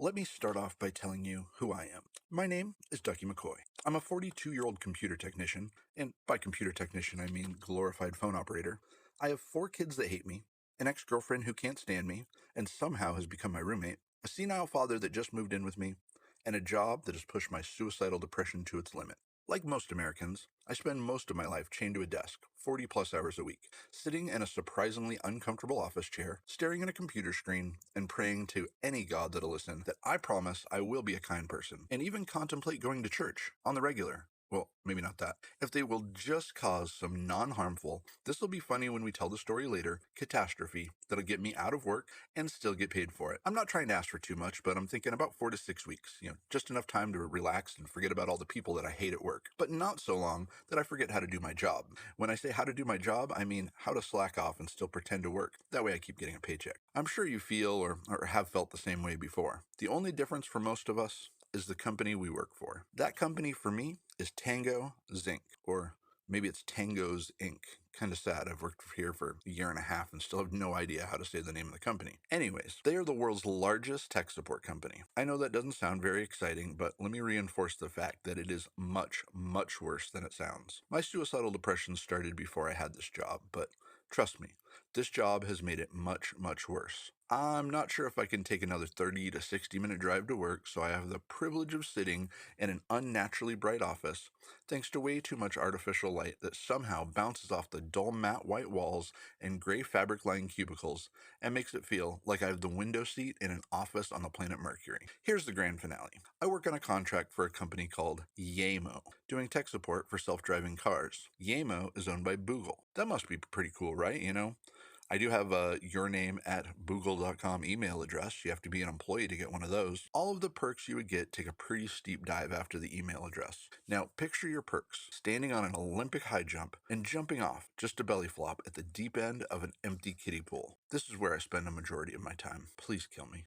Let me start off by telling you who I am. My name is Ducky McCoy. I'm a 42-year-old computer technician, and by computer technician I mean glorified phone operator. I have 4 kids that hate me, an ex-girlfriend who can't stand me, and somehow has become my roommate, a senile father that just moved in with me, and a job that has pushed my suicidal depression to its limit. Like most Americans, I spend most of my life chained to a desk, 40 plus hours a week, sitting in a surprisingly uncomfortable office chair, staring at a computer screen, and praying to any god that'll listen that I promise I will be a kind person, and even contemplate going to church on the regular. Well, maybe not that. If they will just cause some non-harmful, this will be funny when we tell the story later, catastrophe that'll get me out of work and still get paid for it. I'm not trying to ask for too much, but I'm thinking about 4 to 6 weeks. Just enough time to relax and forget about all the people that I hate at work, but not so long that I forget how to do my job. When I say how to do my job, I mean how to slack off and still pretend to work. That way I keep getting a paycheck. I'm sure you feel or have felt the same way before. The only difference for most of us is the company we work for. That company for me is Tango Zinc, or maybe it's Tango's Inc. Kind of sad. I've worked here for a year and a half and still have no idea how to say the name of the company. Anyways, they are the world's largest tech support company. I know that doesn't sound very exciting, but let me reinforce the fact that it is much, much worse than it sounds. My suicidal depression started before I had this job, but trust me, this job has made it much, much worse. I'm not sure if I can take another 30 to 60 minute drive to work, so I have the privilege of sitting in an unnaturally bright office thanks to way too much artificial light that somehow bounces off the dull matte white walls and gray fabric-lined cubicles and makes it feel like I have the window seat in an office on the planet Mercury. Here's the grand finale. I work on a contract for a company called Yamo, doing tech support for self-driving cars. Yamo is owned by Boogle. That must be pretty cool, right? I do have a yourname@boogle.com email address. You have to be an employee to get one of those. All of the perks you would get take a pretty steep dive after the email address. Now, picture your perks, standing on an Olympic high jump and jumping off just a belly flop at the deep end of an empty kiddie pool. This is where I spend a majority of my time. Please kill me.